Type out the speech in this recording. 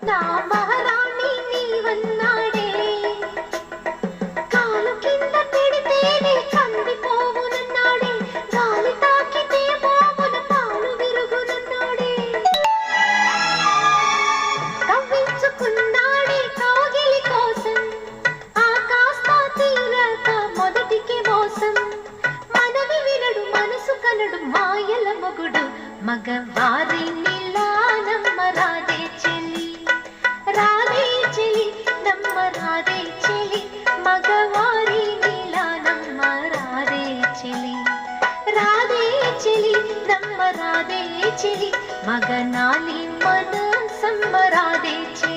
నా మహారాణి నీవన్నాడే కాలు కింద పెడితేనే కందిపోవునన్నాడే గాలి తాకితే మోమున పాలు విరుగునన్నాడే కవ్వించుకున్నాడే కౌగిలి కోసం ఆ కాస్త తీరక మొదటికి మోసం మనవి వినడు మనసు కనడు మాయల మొగుడు మగవారి నీలా నమ్మ రాధే చెలి రాధే చెలి నమ్మ రాధే చెలి మగవారి నీలా నమ్మ రాధే చెలి రాధే చెలి నమ్మ రాధే చెలి మగనాలి మనసమ్మ రాధే చెలి